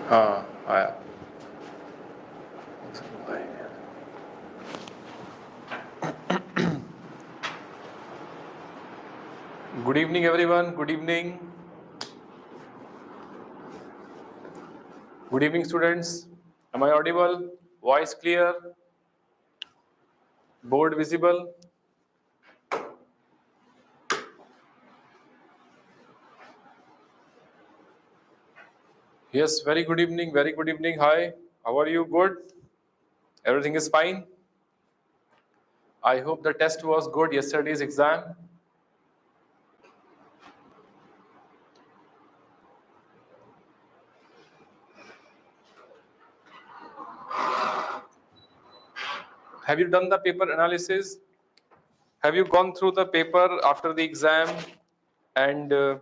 हाँ आया. Good evening, everyone. Good evening. Good evening, students. Am I audible? Voice clear? Board visible? Yes, very good evening. Very good evening. Hi. How are you? Good? Everything is fine? I hope the test was good, yesterday's exam. Have you done the paper analysis? Have you gone through the paper after the exam and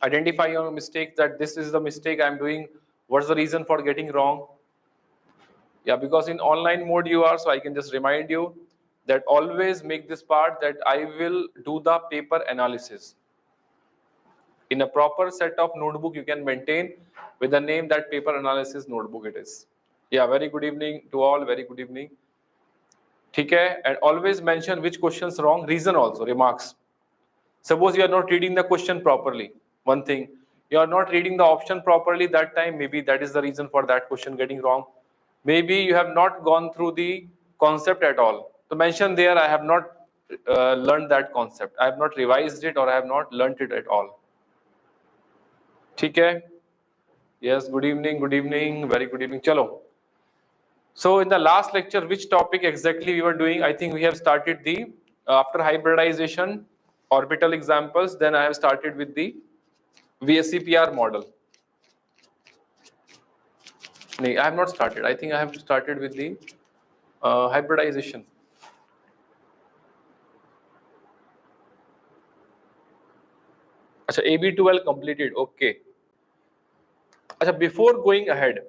identify your mistakes, that this is the mistake I'm doing, what's the reason for getting wrong? Yeah, because in online mode you are, so I can just remind you that always make this part that I will do the paper analysis. In a proper set of notebook you can maintain with the name that paper analysis notebook it is. Yeah, very good evening to all, very good evening. ठीक है, and always mention which questions wrong, reason also, remarks. Suppose you are not reading the question properly, one thing, you are not reading the option properly, that time maybe that is the reason for that question getting wrong. Maybe you have not gone through the concept at all. So mention there, I have not learned that concept, I have not revised it, or I have not learnt it at all. ठीक है? Yes, good evening, very good evening. Chalo. So in the last lecture, which topic exactly we were doing? I think we have started the after hybridization, orbital examples. Then I have started with the VSCPR model. No, I have not started. I think I have started with the hybridization. Achha, AB12 completed. Okay. Achha, before going ahead,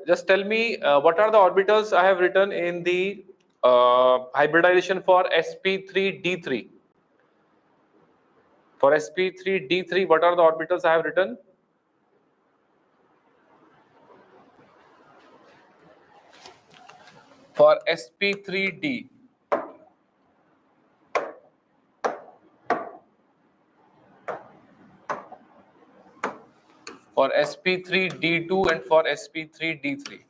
just tell me what are the orbitals I have written in the hybridization for sp3d3. For sp3d3, what are the orbitals I have written? For sp3d, for sp3d2 and for sp3d3,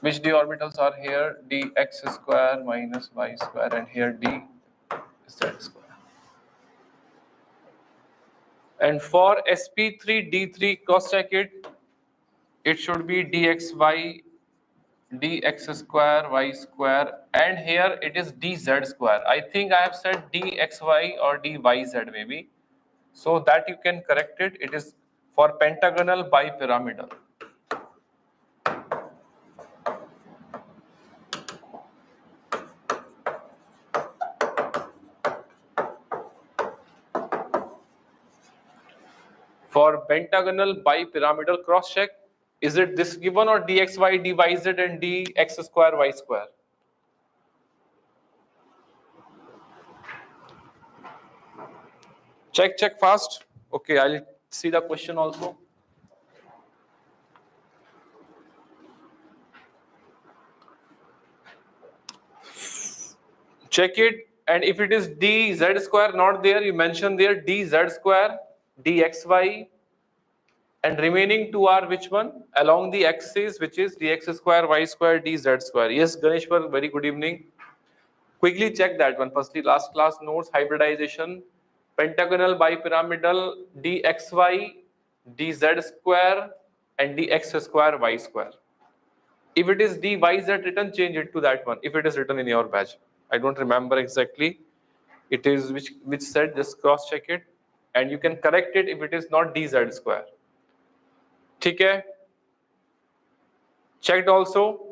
which d orbitals are here? dx square minus y square, and here d z square. And for sp3d3, cross check it. It should be dxy, dx square, y square, and here it is dz square. I think I have said dxy or dyz maybe. So that you can correct it. It is for pentagonal bipyramidal. For pentagonal bipyramidal, cross check, is it this given or dxy, dyz and dx square, y square? Check fast. Okay, I'll see the question also. Check it, and if it is dz square not there, you mention there dz square, dxy, and remaining two are which one? Along the axis, which is dx square, y square, dz square. Yes, Ganeshwar, very good evening. Quickly check that one. Firstly, last class notes, hybridization, pentagonal bipyramidal, dxy, dz square, and dx square, y square. If it is dyz written, change it to that one. If it is written in your batch, I don't remember exactly. It is which set, just cross check it, and you can correct it if it is not dz square. ठीक है? Checked also.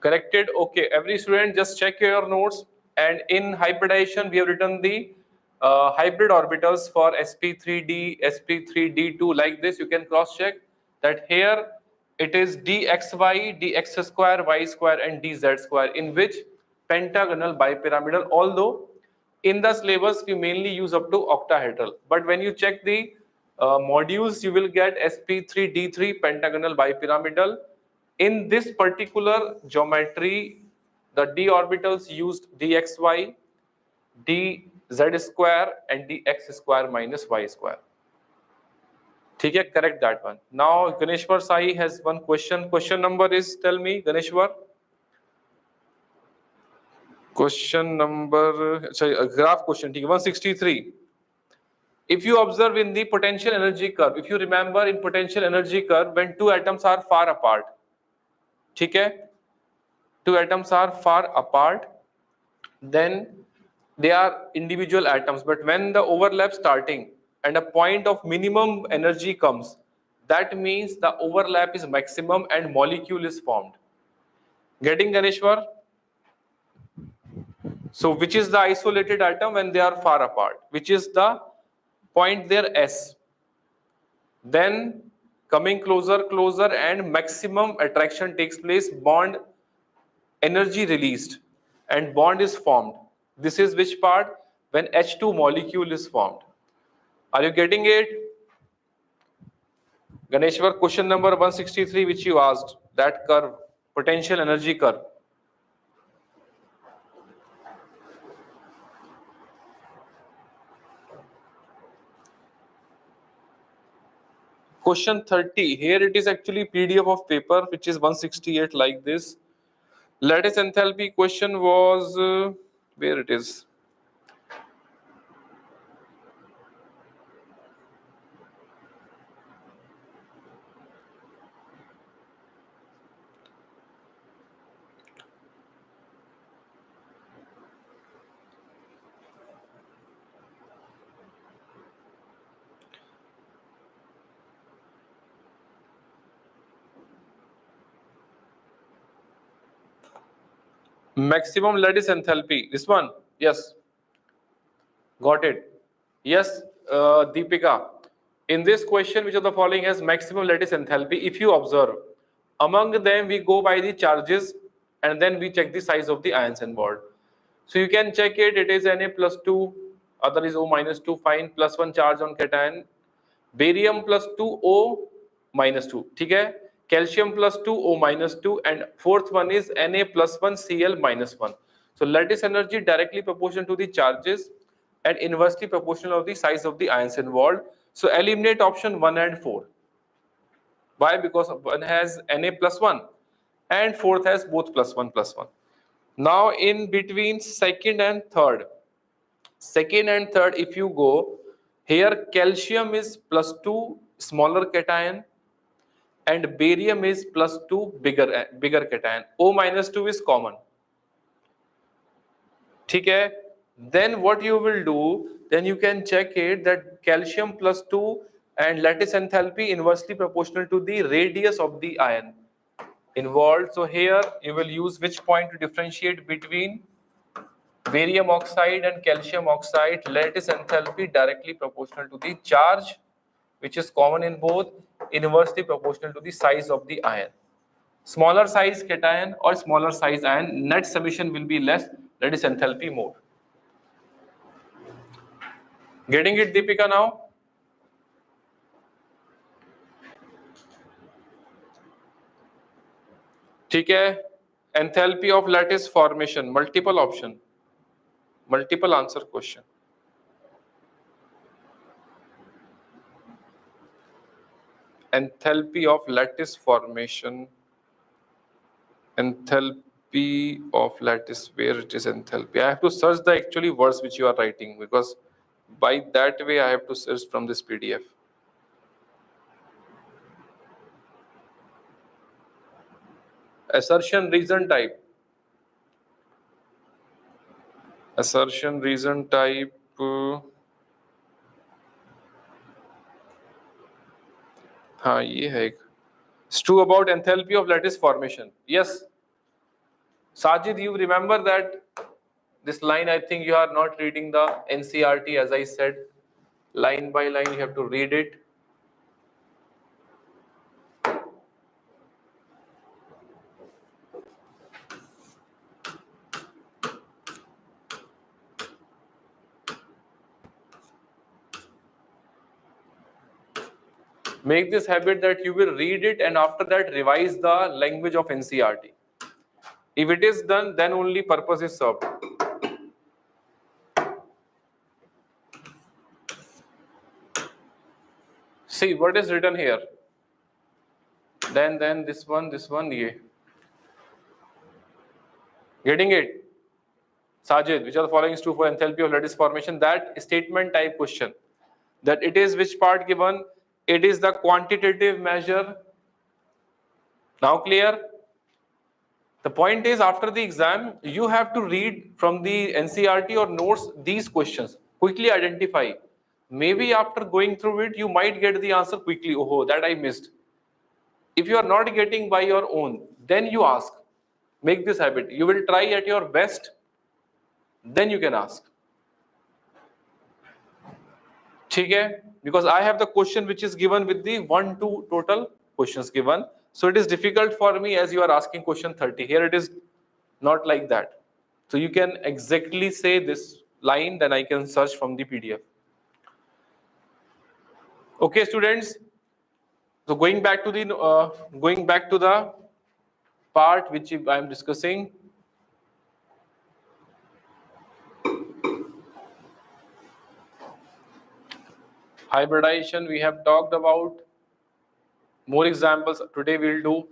Corrected? Okay. Every student just check your notes. And in hybridization, we have written the hybrid orbitals for sp3d, sp3d2 like this. You can cross check that here it is dxy, dx square, y square and dz square in which pentagonal bipyramidal, although in the syllabus we mainly use up to octahedral, but when you check the modules you will get sp3d3 pentagonal bipyramidal. In this particular geometry the d orbitals used dxy, dz square and dx square minus y square. ठीक है, correct that one. Now Ganeshwar Sai has one question. Question number is, tell me Ganeshwar. Question number, sorry, graph question, 163. If you observe in the potential energy curve, if you remember in potential energy curve, when two atoms are far apart, okay, two atoms are far apart, then they are individual atoms. But when the overlap starting and a point of minimum energy comes, that means the overlap is maximum and molecule is formed. Getting Ganeshwar? So which is the isolated atom when they are far apart? Which is the point there S? Then coming closer and maximum attraction takes place, bond energy released and bond is formed. This is which part? When H2 molecule is formed. Are you getting it? Ganeshwar, question number 163 which you asked, that curve, potential energy curve. Question 30, here it is actually PDF of paper which is 168 like this. Lattice enthalpy question was, where it is? Maximum lattice enthalpy, this one, yes, got it. Yes, Deepika, in this question which of the following has maximum lattice enthalpy? If you observe, among them we go by the charges and then we check the size of the ions involved. So you can check it, it is Na plus 2, other is O minus 2, fine, plus 1 charge on cation, barium plus 2 O minus 2, ठीक है, calcium plus 2 O minus 2 and fourth one is Na plus 1 Cl minus 1. So lattice energy directly proportional to the charges and inversely proportional of the size of the ions involved. So eliminate option 1 and 4. Why? Because one has Na plus 1 and fourth has both plus 1 plus 1. Now in between second and third, if you go, here calcium is plus 2 smaller cation and barium is plus 2 bigger cation. O minus 2 is common. ठीक है? Then what you will do, then you can check it that calcium plus 2 and lattice enthalpy inversely proportional to the radius of the ion involved. So here you will use which point to differentiate between barium oxide and calcium oxide? Lattice enthalpy directly proportional to the charge, which is common in both, inversely proportional to the size of the ion. Smaller size cation or smaller size ion, net summation will be less, lattice enthalpy more. Getting it, Deepika, now? ठीक है, enthalpy of lattice formation, multiple option, multiple answer question. Enthalpy of lattice formation, enthalpy of lattice, where it is enthalpy? I have to search the actually words which you are writing, because by that way I have to search from this PDF. Assertion reason type. Assertion reason type. हाँ ये है एक. It's true about enthalpy of lattice formation. Yes. Sajid, you remember that this line, I think you are not reading the NCRT, as I said, line by line you have to read it. Make this habit that you will read it and after that revise the language of NCRT. If it is done, then only purpose is served. See what is written here. Then this one, yeah. Getting it? Sajid, which are the following is true for enthalpy of lattice formation? That statement type question. That it is which part given? It is the quantitative measure. Now clear? The point is, after the exam, you have to read from the NCRT or notes these questions. Quickly identify. Maybe after going through it, you might get the answer quickly. Oh, that I missed. If you are not getting by your own, then you ask. Make this habit. You will try at your best, then you can ask. Okay? Because I have the question which is given with the 1-2 total questions given. So it is difficult for me as you are asking question 30. Here it is not like that. So you can exactly say this line, then I can search from the PDF. Okay, students. So going back to the part which I am discussing. Hybridization we have talked about. More examples today we'll do.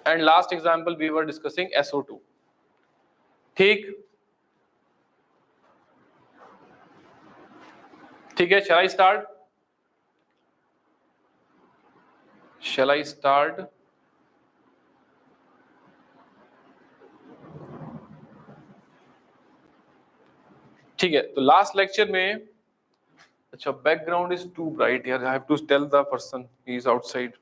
And last example we were discussing SO2. ठीक है, shall I start? Shall I start? ठीक है, तो last lecture में अच्छा background is too bright यार, I have to tell the person he is outside.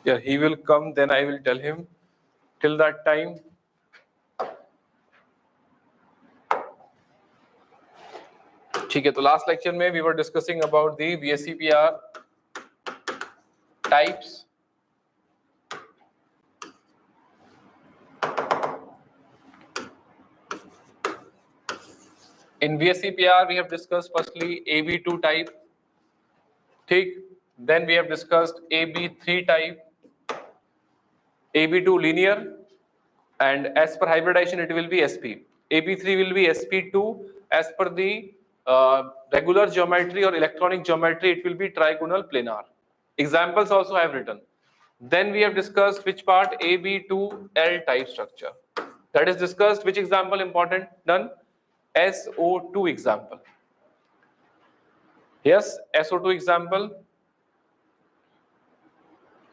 Yeah, he will come, then I will tell him. Till that time, ठीक है, तो last lecture में we were discussing about the VSEPR types. In VSEPR we have discussed firstly AB2 type. ठीक, then we have discussed AB3 type, AB2 linear, and as per hybridization it will be SP. AB3 will be SP2. As per the regular geometry or electronic geometry, it will be trigonal planar. Examples also I have written. Then we have discussed which part? AB2L type structure. That is discussed. Which example important? Done. SO2 example. Yes, SO2 example.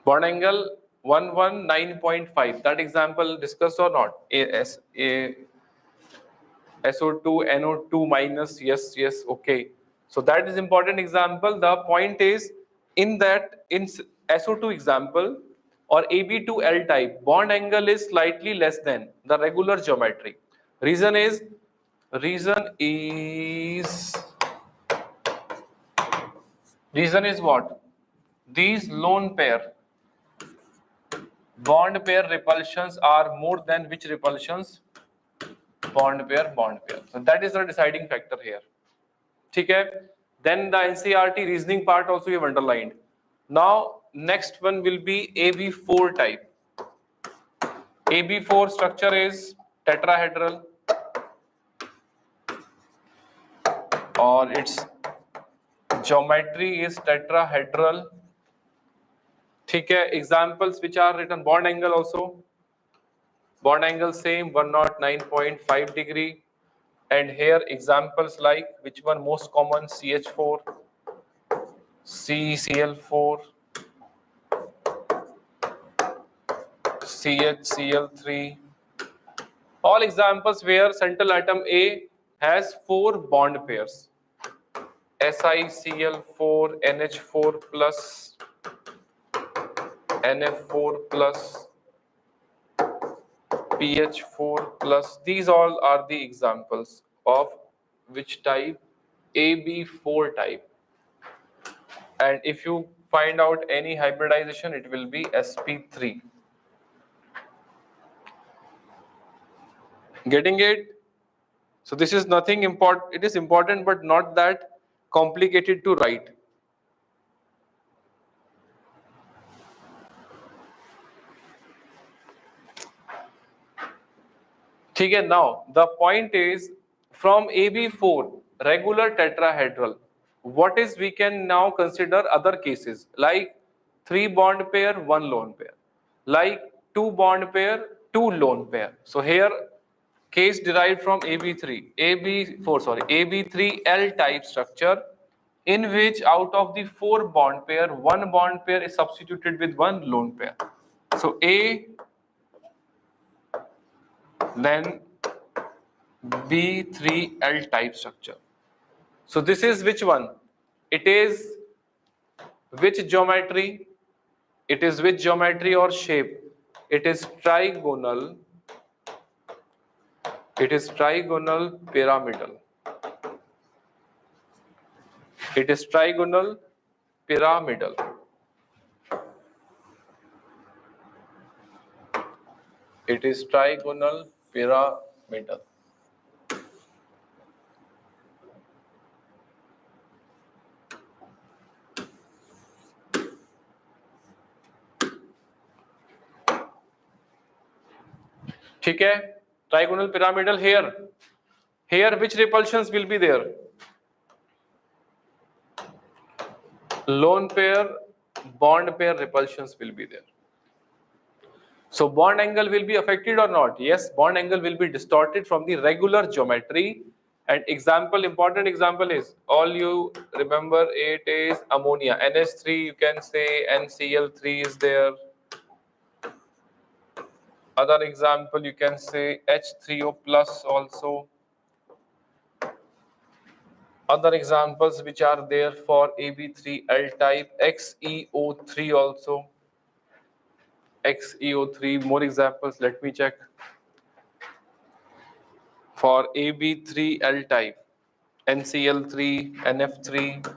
Bond angle 119.5. That example discussed or not? SO2, NO2 minus. Yes, okay. So that is important example. The point is in SO2 example or AB2L type, bond angle is slightly less than the regular geometry. Reason is what? These lone pair bond pair repulsions are more than which repulsions? Bond pair. So that is the deciding factor here. Okay. Then the NCRT reasoning part also you have underlined. Now next one will be AB4 type. AB4 structure is tetrahedral, or its Geometry is tetrahedral. ठीक है. Examples which are written. Bond angle also. Bond angle same 109.5 degree. And here examples like which one most common? CH4, CCl4, CHCl3. All examples where central atom A has 4 bond pairs. SiCl4, NH4 plus, NF4 plus, PH4 plus. These all are the examples of which type? AB4 type. And if you find out any hybridization, it will be sp3. Getting it? So this is nothing important. It is important but not that complicated to write. Okay, now the point is from AB4 regular tetrahedral, what is we can now consider other cases like 3 bond pair, 1 lone pair, like 2 bond pair, 2 lone pair. So here case derived from AB3L type structure, in which out of the 4 bond pair, 1 bond pair is substituted with 1 lone pair. So A, then B3L type structure. So this is which one? It is which geometry? It is which geometry or shape? It is trigonal. It is trigonal pyramidal. It is trigonal pyramidal. It is trigonal pyramidal. ठीक है, trigonal pyramidal. Here which repulsions will be there? Lone pair, bond pair repulsions will be there. So bond angle will be affected or not? Yes, bond angle will be distorted from the regular geometry. And example, important example is, all you remember it is ammonia. NH3, you can say NCl3 is there. Other example, you can say H3O plus also. Other examples which are there for AB3L type, XeO3 also. XeO3, more examples, let me check. For AB3L type, NCl3, NF3,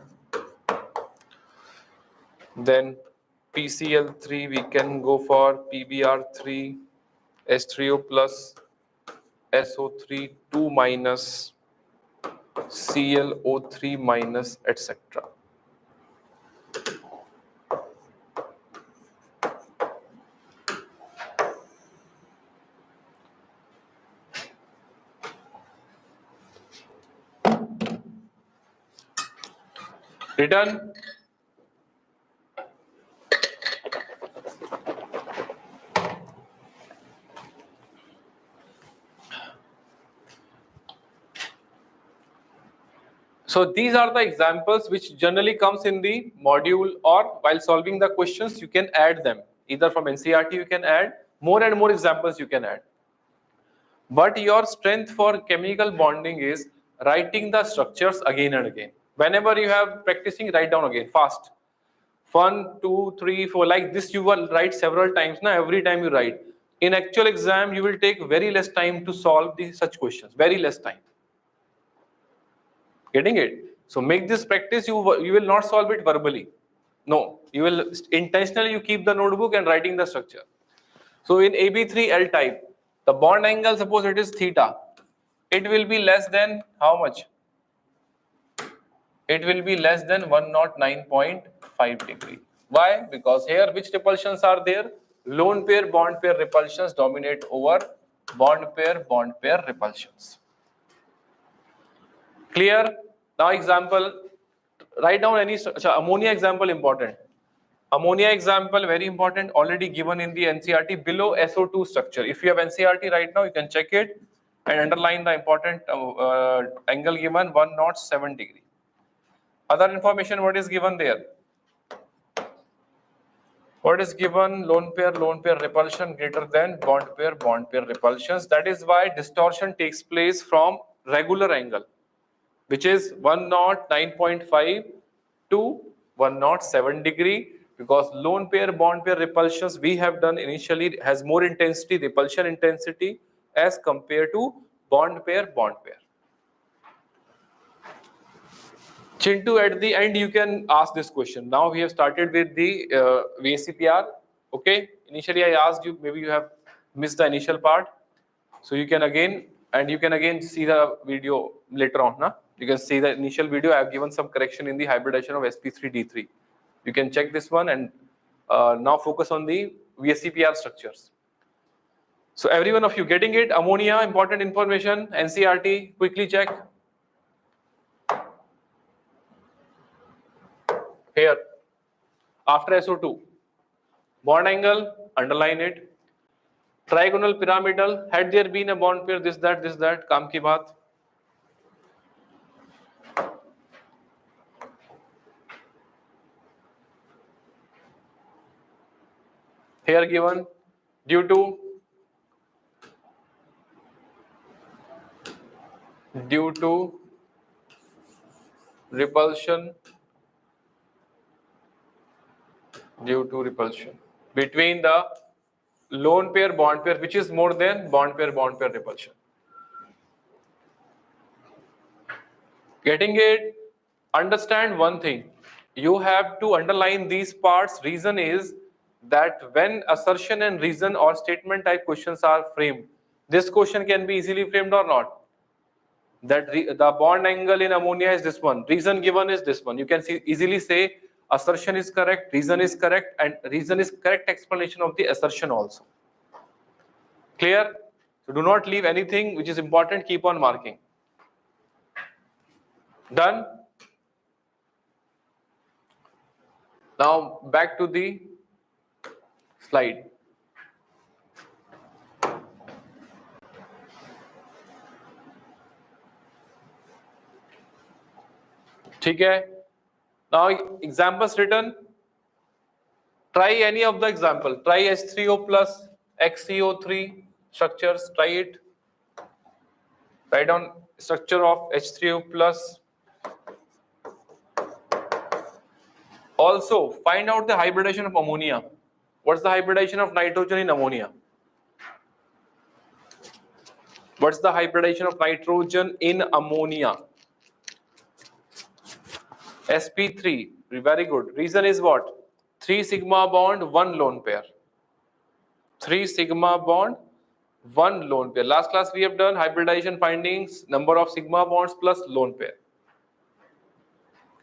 then PCl3, we can go for PBr3, H3O plus, SO3, 2 minus, ClO3 minus, etc. Written. So these are the examples which generally comes in the module, or while solving the questions you can add them. Either from NCERT you can add, more and more examples you can add. But your strength for chemical bonding is writing the structures again and again. Whenever you have practicing, write down again fast. 1, 2, 3, 4, like this you will write several times. Now every time you write. In actual exam you will take very less time to solve such questions, very less time. Getting it? So make this practice. You will not solve it verbally. No, you will intentionally you keep the notebook and writing the structure. So in AB3L type, the bond angle, suppose it is theta, it will be less than how much? It will be less than 109.5 degree. Why? Because here which repulsions are there? Lone pair, bond pair repulsions dominate over bond pair repulsions. Clear? Now example, Write down any ammonia example important. Ammonia example very important, already given in the NCERT below SO2 structure. If you have NCERT right now, you can check it and underline the important angle given 107 degree. Other information, what is given there? What is given? Lone pair repulsion greater than bond pair repulsions. That is why distortion takes place from regular angle, which is 109.5 to 107 degree, because lone pair bond pair repulsions we have done initially has more intensity, repulsion intensity, as compared to bond pair. Chintu, at the end you can ask this question. Now we have started with the VSCPR. Okay, initially I asked you, maybe you have missed the initial part, so you can again, and you can again see the video later on. Na? You can see the initial video. I have given some correction in the hybridization of sp3d3. You can check this one, and now focus on the VSCPR structures. So every one of you getting it? Ammonia, important information, NCERT, quickly check. Here, after SO2, bond angle, underline it. Trigonal pyramidal, had there been a bond pair, this, that, kaam ki baat. Here given, due to repulsion, between the lone pair bond pair, which is more than bond pair repulsion. Getting it? Understand one thing. You have to underline these parts. Reason is that when assertion and reason or statement type questions are framed, this question can be easily framed or not. That the bond angle in ammonia is this one, reason given is this one. You can easily say assertion is correct, reason is correct, and reason is correct explanation of the assertion also. Clear? So do not leave anything which is important, keep on marking. Done? Now back to the slide. Okay. Now examples written. Try any of the example. Try H3O plus XCO3 structures. Try it. Write down structure of H3O plus. Also find out the hybridization of ammonia. What's the hybridization of nitrogen in ammonia? What's the hybridization of nitrogen in ammonia? sp3. Very good. Reason is what? 3 sigma bond, 1 lone pair. 3 sigma bond, 1 lone pair. Last class we have done hybridization findings, number of sigma bonds plus lone pair.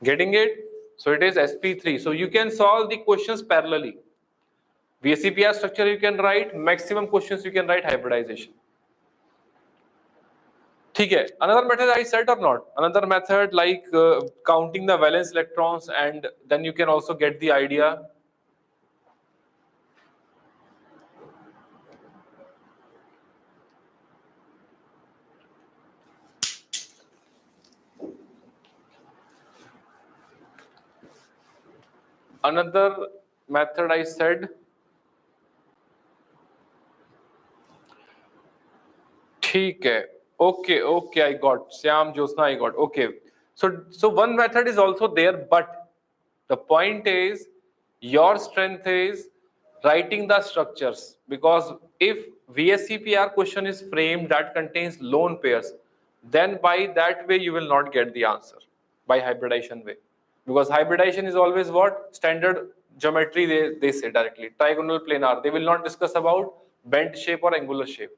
Getting it? So it is sp3. So you can solve the questions parallelly. VSCPR structure you can write, maximum questions you can write hybridization. Okay. Another method I said or not? Another method like counting the valence electrons, and then you can also get the idea. Another method I said. Okay, I got. Syam, Josna, I got. Okay. So one method is also there, but the point is your strength is writing the structures, because if VSCPR question is framed that contains lone pairs, then by that way you will not get the answer by hybridization way, because hybridization is always what? Standard geometry, they say directly, trigonal planar. They will not discuss about bent shape or angular shape.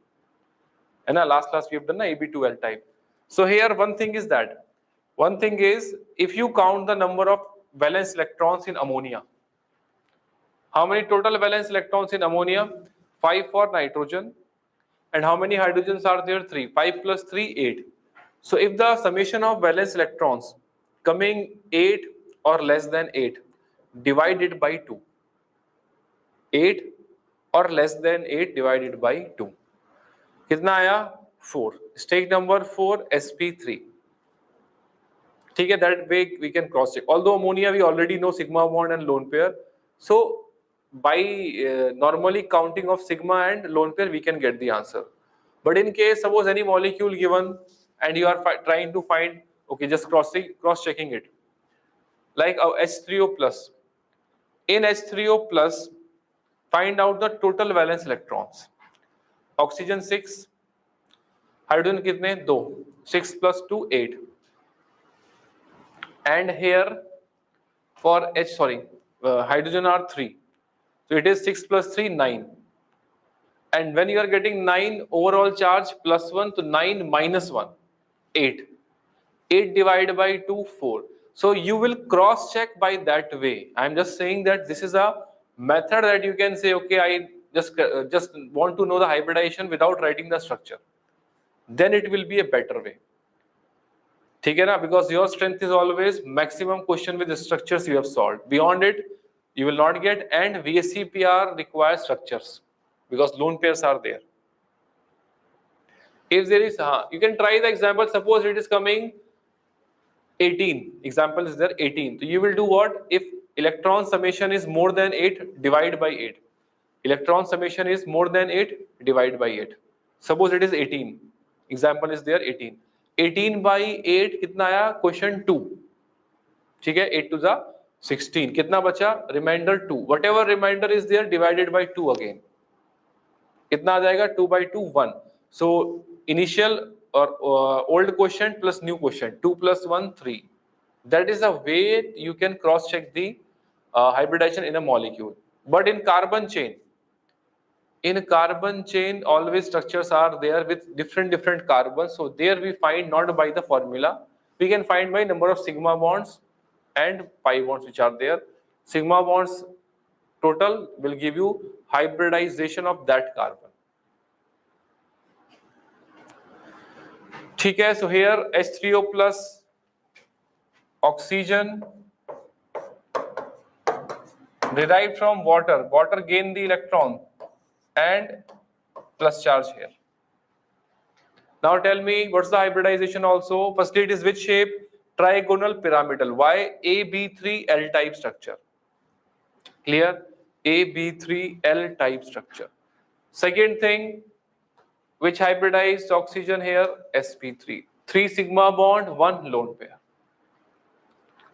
And last class we have done AB2L type. So here one thing is that, one thing is if you count the number of valence electrons in ammonia, how many total valence electrons in ammonia? 5 for nitrogen. And how many hydrogens are there? 3. 5 plus 3, 8. So if the summation of valence electrons coming 8 or less than 8 divided by 2. 8 or less than 8 divided by 2. कितना आया? 4. Mistake number 4, sp3. ठीक है, that way we can cross check. Although ammonia we already know sigma bond and lone pair, so by normally counting of sigma and lone pair we can get the answer. But in case suppose any molecule given and you are trying to find, okay, just cross checking it, like H3O plus. In H3O plus, find out the total valence electrons. Oxygen 6, hydrogen कितने? 2. 6 plus 2, 8. And here for hydrogen are 3. So it is 6 plus 3, 9. And when you are getting 9 overall charge plus 1 to 9 minus 1, 8. 8 divided by 2, 4. So you will cross check by that way. I am just saying that this is a method that you can say, okay, I just want to know the hybridization without writing the structure. Then it will be a better way. ठीक है ना? Because your strength is always maximum question with the structures you have solved. Beyond it, you will not get, and VSCPR requires structures because lone pairs are there. If there is, you can try the example. Suppose it is coming 18. Example is there 18. So you will do what? If electron summation is more than 8, divide by 8. Electron summation is more than 8, divide by 8. Suppose it is 18. Example is there 18. 18 by 8 कितना आया? Question 2. ठीक है, 8 to the 16. कितना बचा? Remainder 2. Whatever remainder is there, divided by 2 again. कितना आ जाएगा? 2 by 2, 1. So initial or old quotient plus new quotient, 2 plus 1, 3. That is a way you can cross check the hybridization in a molecule. But in carbon chain always structures are there with different carbons. So there we find not by the formula, we can find by number of sigma bonds and pi bonds which are there. Sigma bonds total will give you hybridization of that carbon. ठीक है, so here H3O plus oxygen derived from water. Water gain the electron and plus charge here. Now tell me what's the hybridization also. Firstly, it is which shape? Trigonal pyramidal. Why? AB3L type structure. Clear? AB3L type structure. Second thing, which hybridized oxygen here? sp3. 3 sigma bond, 1 lone pair.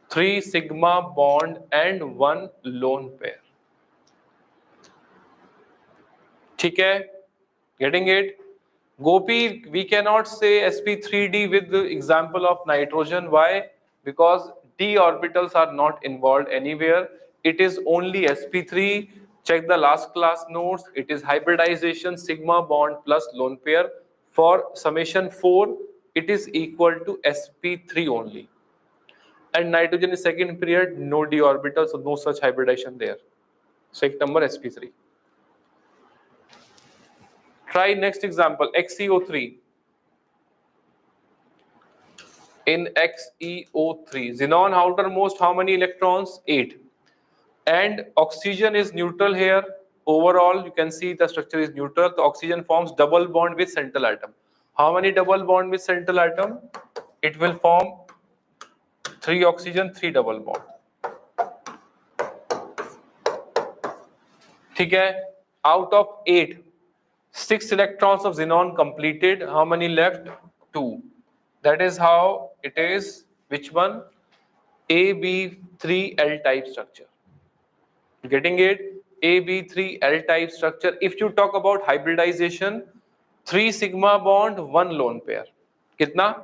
3 sigma bond and 1 lone pair. ठीक है? Getting it? Gopi, we cannot say sp3d with the example of nitrogen. Why? Because d orbitals are not involved anywhere. It is only sp3. Check the last class notes. It is hybridization sigma bond plus lone pair. For summation 4, it is equal to sp3 only. And nitrogen is second period, no d orbital, so no such hybridization there. Check number sp3. Try next example, XeO3. In XeO3, xenon outermost, how many electrons? 8. And oxygen is neutral here. Overall, you can see the structure is neutral. The oxygen forms double bond with central atom. How many double bond with central atom? It will form 3 oxygen, 3 double bond. ठीक है? Out of 8, 6 electrons of xenon completed. How many left? 2. That is how it is. Which one? AB3L type structure. Getting it? AB3L type structure. If you talk about hybridization, 3 sigma bond, 1 lone pair. कितना?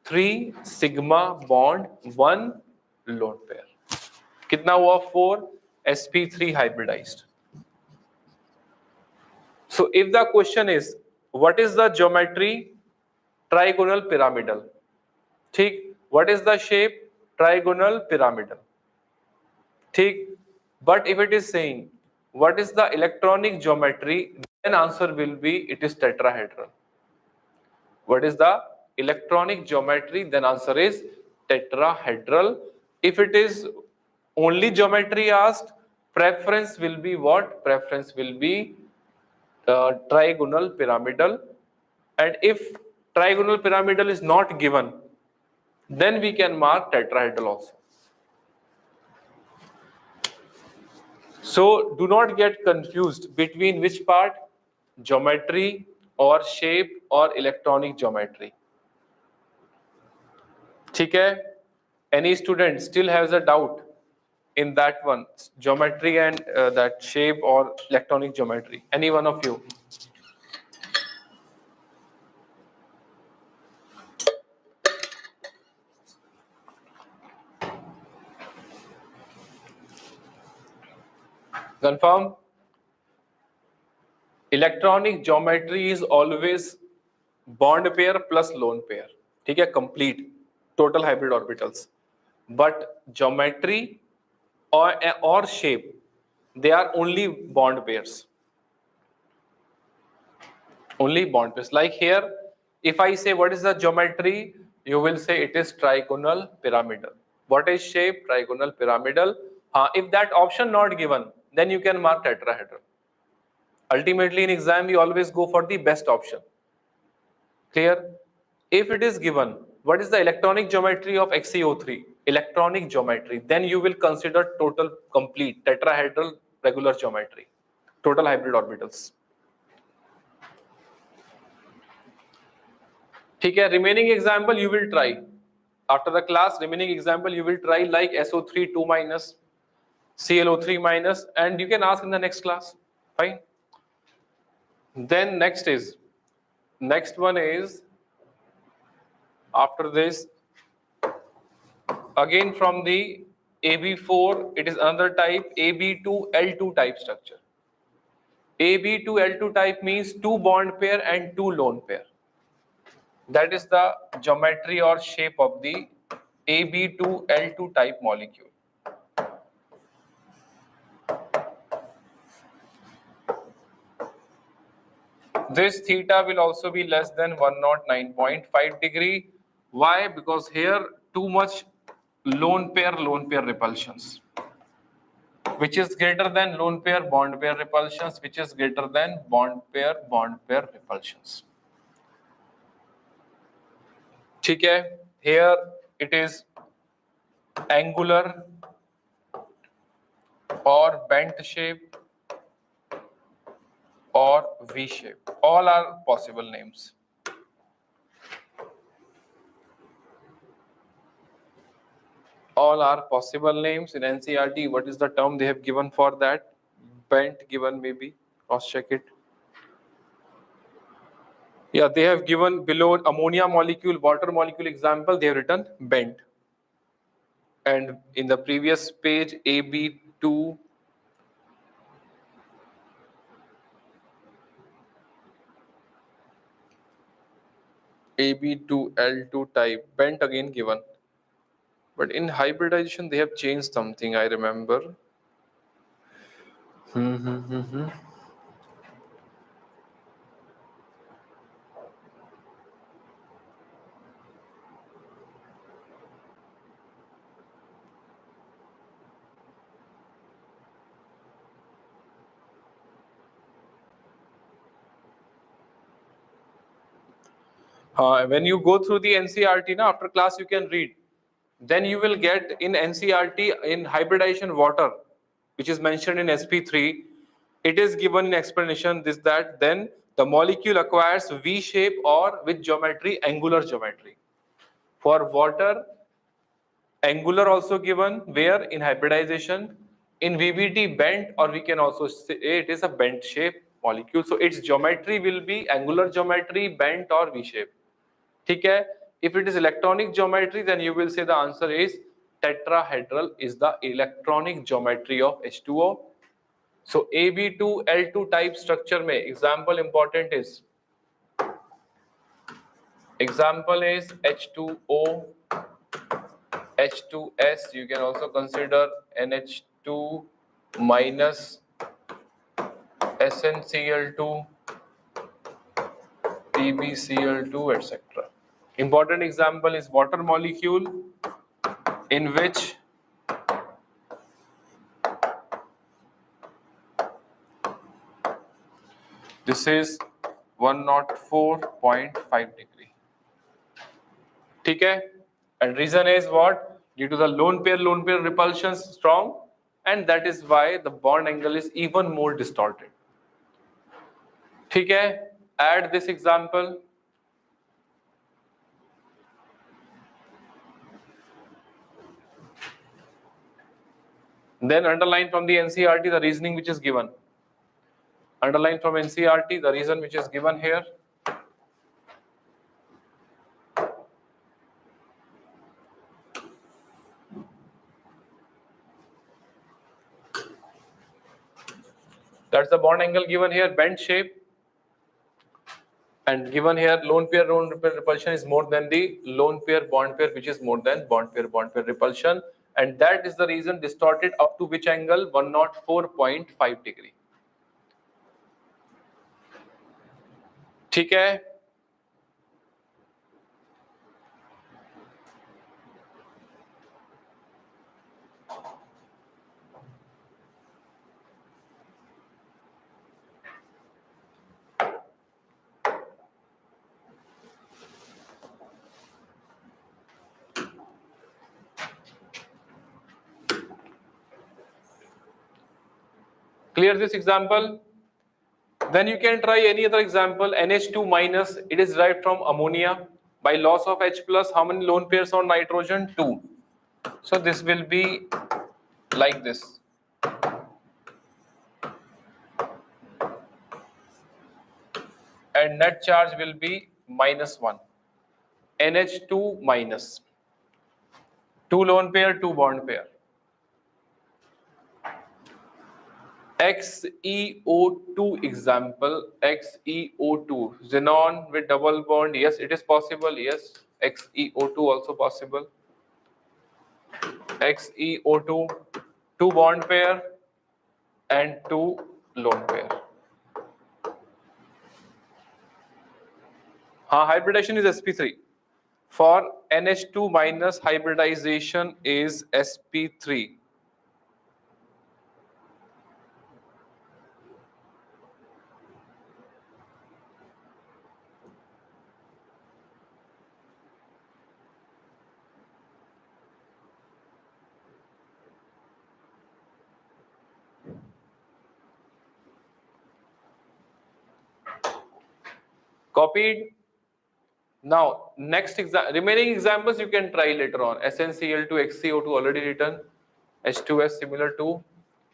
3 sigma bond, 1 lone pair. कितना हुआ? 4. sp3 hybridized. So if the question is, what is the geometry? Trigonal pyramidal. ठीक? What is the shape? Trigonal pyramidal. ठीक? But if it is saying, what is the electronic geometry? Then answer will be, it is tetrahedral. What is the electronic geometry? Then answer is tetrahedral. If it is only geometry asked, preference will be what? Preference will be trigonal pyramidal. And if trigonal pyramidal is not given, then we can mark tetrahedral also. So do not get confused between which part, geometry or shape or electronic geometry. ठीक है? Any student still has a doubt in that one, geometry and that shape or electronic geometry? Any one of you? Confirm? Electronic geometry is always bond pair plus lone pair. ठीक है? Complete total hybrid orbitals. But geometry or shape, they are only bond pairs. Only bond pairs. Like here, if I say what is the geometry, you will say it is trigonal pyramidal. What is shape? Trigonal pyramidal. If that option not given, then you can mark tetrahedral. Ultimately in exam, we always go for the best option. Clear? If it is given, what is the electronic geometry of XeO3? Electronic geometry. Then you will consider total complete tetrahedral regular geometry. Total hybrid orbitals. ठीक है, remaining example you will try. After the class, remaining example you will try like SO3 2 minus, ClO3 minus, and you can ask in the next class. Fine. Then next one is, after this, again from the AB4, it is another type, AB2L2 type structure. AB2L2 type means two bond pair and two lone pair. That is the geometry or shape of the AB2L2 type molecule. This theta will also be less than 109.5 degree. Why? Because here too much lone pair repulsions, which is greater than lone pair bond pair repulsions, which is greater than bond pair repulsions. ठीक है? Here it is angular or bent shape or V shape. All are possible names. All are possible names in NCERT. What is the term they have given for that? Bent given, maybe. Cross check it. Yeah, they have given below ammonia molecule, water molecule example, they have written bent. And in the previous page, AB2, AB2L2 type, bent again given. But in hybridization, they have changed something, I remember. When you go through the NCERT, after class you can read. Then you will get in NCERT, in hybridization water, which is mentioned in SP3, it is given in explanation this, that, then the molecule acquires V shape or with geometry, angular geometry. For water, angular also given, where in hybridization, in VBT bent, or we can also say it is a bent shape molecule. So its geometry will be angular geometry, bent or V shape. ठीक है? If it is electronic geometry, then you will say the answer is tetrahedral is the electronic geometry of H2O. So AB2L2 type structure में example important is H2O, H2S. You can also consider NH2 minus SnCl2, PbCl2, etc. Important example is water molecule in which This is 104.5 degree. ठीक है? And reason is what? Due to the lone pair repulsion strong, and that is why the bond angle is even more distorted. ठीक है? Add this example. Then underline from the NCERT the reasoning which is given. Underline from NCERT the reason which is given here. That's the bond angle given here, bent shape. And given here, lone pair repulsion is more than the lone pair bond pair, which is more than bond pair repulsion. And that is the reason distorted up to which angle? 104.5 degree. ठीक है? Clear this example? Then you can try any other example. NH2 minus, it is derived from ammonia. By loss of H plus, how many lone pairs on nitrogen? 2. So this will be like this. And net charge will be -1. NH2 minus. 2 lone pair, 2 bond pair. XeO2 example, XeO2, xenon with double bond, yes, it is possible, yes, XeO2 also possible. XeO2, 2 bond pair and 2 lone pair. Hybridization is sp3. For NH2 minus, hybridization is sp3. Copied. Now, next remaining examples you can try later on. SnCl2, XeO2 already written. H2S similar to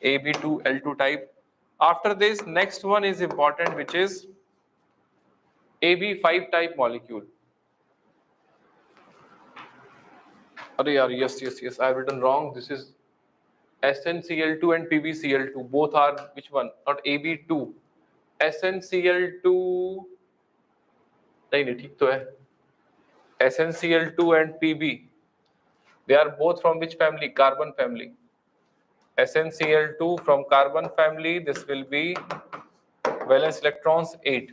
Ab2L2 type. After this, next one is important, which is Ab5 type molecule. Yes, I have written wrong. This is SnCl2 and PbCl2. Both are which one? Not Ab2. SnCl2. नहीं ठीक तो है. SnCl2 and Pb, they are both from which family? Carbon family. SnCl2 from carbon family, this will be valence electrons 8.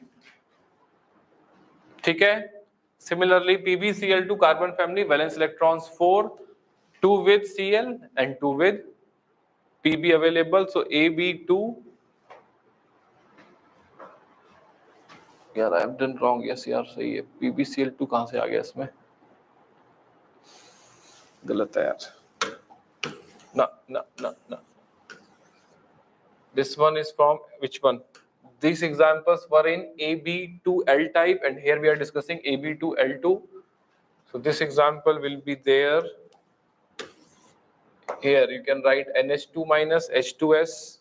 ठीक है? Similarly, PbCl2 carbon family, valence electrons 4, 2 with Cl and 2 with Pb available. So Ab2. यार I have done wrong. Yes यार सही है. PbCl2 कहाँ से आ गया इसमें? गलत है यार. No. This one is from which one? These examples were in Ab2L type, and here we are discussing Ab2L2. So this example will be there. Here you can write NH2 minus H2S.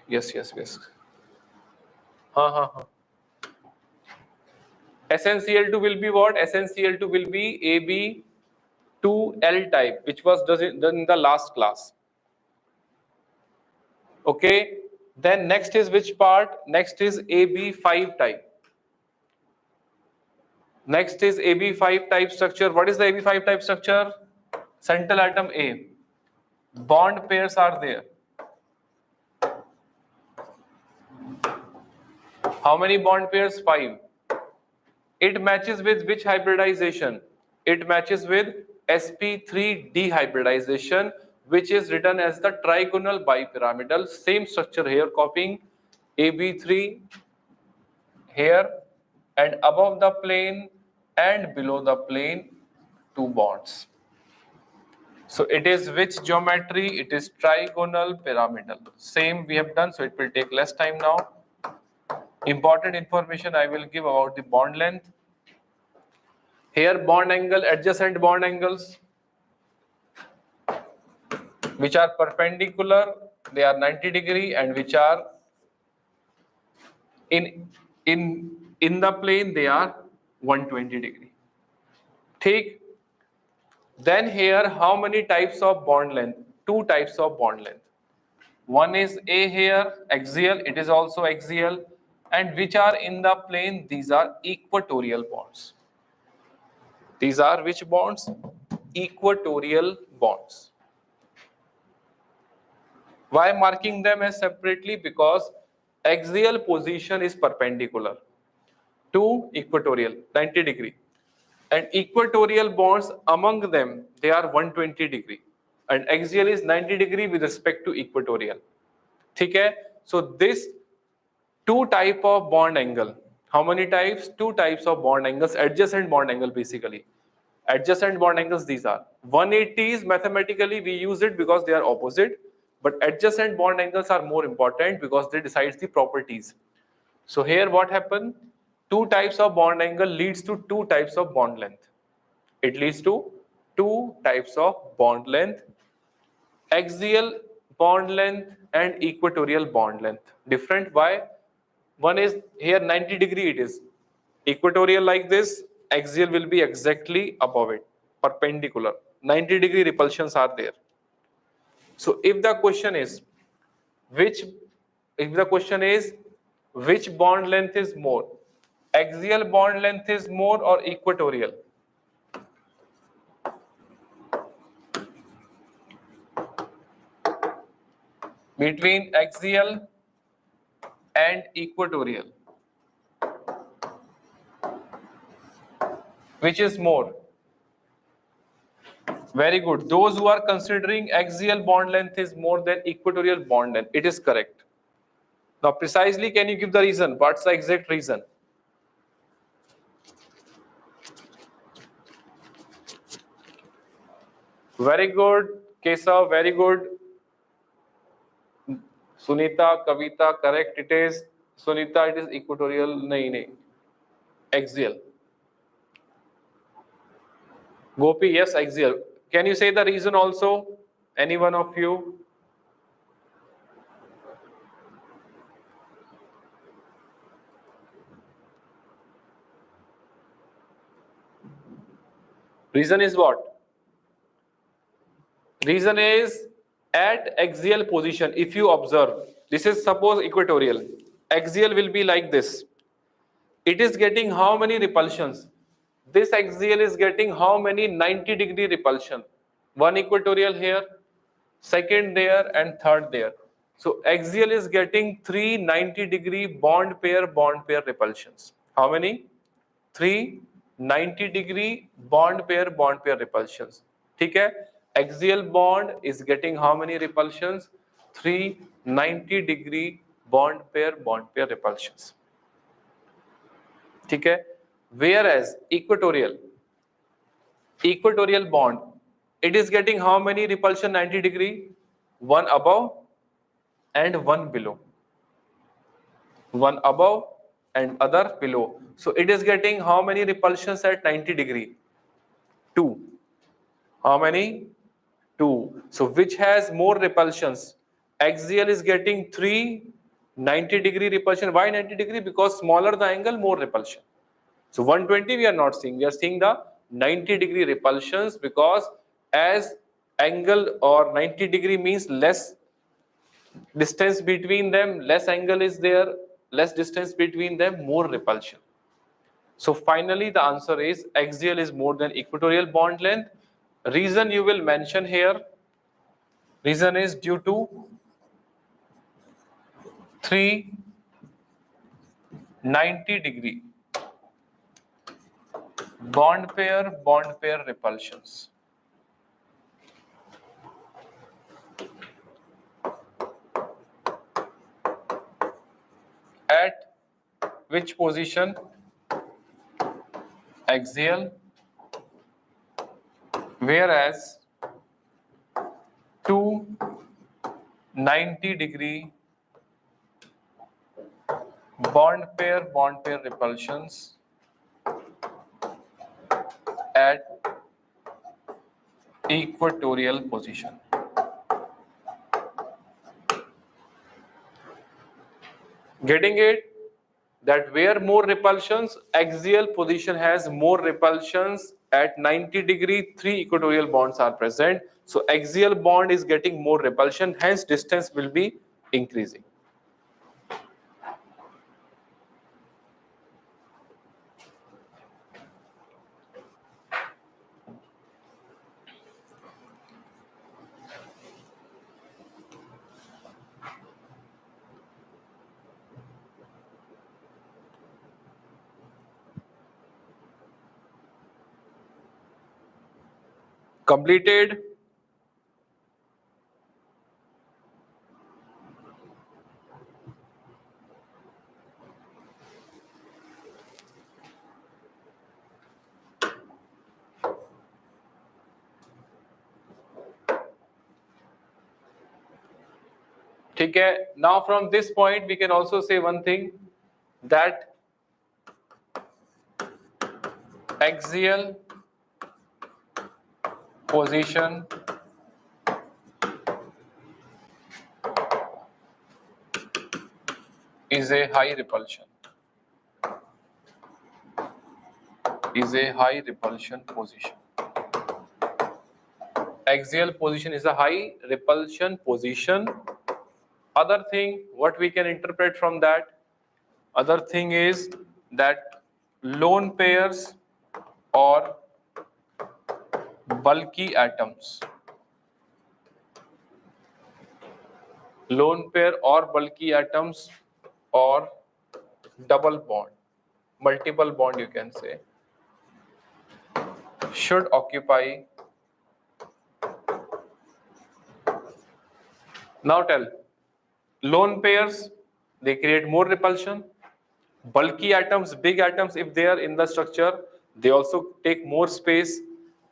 Yes. SnCl2 will be what? SnCl2 will be Ab2L type, which was done in the last class. Okay. Then next is which part? Next is Ab5 type. Next is Ab5 type structure. What is the Ab5 type structure? Central atom A. Bond pairs are there. How many bond pairs? 5. It matches with which hybridization? It matches with sp3 dehybridization, which is written as the trigonal bipyramidal. Same structure here, copying AB3 here, and above the plane and below the plane 2 bonds. So it is which geometry? It is trigonal pyramidal. Same we have done, so it will take less time now. Important information I will give about the bond length. Here bond angle, adjacent bond angles, which are perpendicular, they are 90 degree, and which are in the plane, they are 120 degree. Take. Then here, how many types of bond length? 2 types of bond length. One is A here, axial, it is also axial, and which are in the plane, these are equatorial bonds. These are which bonds? Equatorial bonds. Why marking them as separately? Because axial position is perpendicular to equatorial, 90 degree. And equatorial bonds among them, they are 120 degree. And axial is 90 degree with respect to equatorial. Okay? So this 2 type of bond angle. How many types? 2 types of bond angles, adjacent bond angle basically. Adjacent bond angles, these are 180s. Mathematically we use it because they are opposite, but adjacent bond angles are more important because they decide the properties. So here what happened? 2 types of bond angle leads to 2 types of bond length. It leads to 2 types of bond length: axial bond length and equatorial bond length. Different. Why? One is here 90 degree, it is equatorial like this, axial will be exactly above it, perpendicular. 90 degree repulsions are there. So if the question is which bond length is more, axial bond length is more or equatorial? Between axial and equatorial, which is more? Very good. Those who are considering axial bond length is more than equatorial bond length, it is correct. Now precisely, can you give the reason? What's the exact reason? Very good, Keshav, very good. Sunita, Kavita, correct, it is. Sunita, it is equatorial, nahi, axial. Gopi, yes, axial. Can you say the reason also? Any one of you? Reason is what? Reason is at axial position, if you observe, this is suppose equatorial. Axial will be like this. It is getting how many repulsions? This axial is getting how many 90 degree repulsion? One equatorial here, second there, and third there. So axial is getting 3 90 degree bond pair repulsions. How many? 3 90 degree bond pair repulsions. Okay? Axial bond is getting how many repulsions? 3 90 degree bond pair repulsions. Okay? Whereas equatorial bond, it is getting how many repulsion 90 degree? One above and one below. One above and other below. So it is getting how many repulsions at 90 degree? 2. How many? 2. So which has more repulsions? Axial is getting 3 90 degree repulsion. Why 90 degree? Because smaller the angle, more repulsion. So 120 we are not seeing. We are seeing the 90 degree repulsions because as angle or 90 degree means less distance between them, less angle is there, less distance between them, more repulsion. So finally the answer is axial is more than equatorial bond length. Reason you will mention here, reason is due to 3 90 degree bond pair repulsions. at which position? Axial. Whereas two 90-degree bond pair repulsions at equatorial position. Getting it? That where more repulsions, axial position has more repulsions. At 90-degree, 3 equatorial bonds are present. So axial bond is getting more repulsion, hence distance will be increasing. Completed. Okay. Now from this point we can also say one thing, that axial position is a high repulsion. Is a high repulsion position. Axial position is a high repulsion position. Other thing, what we can interpret from that? Other thing is that lone pairs or bulky atoms. Lone pair or bulky atoms or double bond, multiple bond you can say, should occupy. Now tell, lone pairs, they create more repulsion. Bulky atoms, big atoms, if they are in the structure, they also take more space.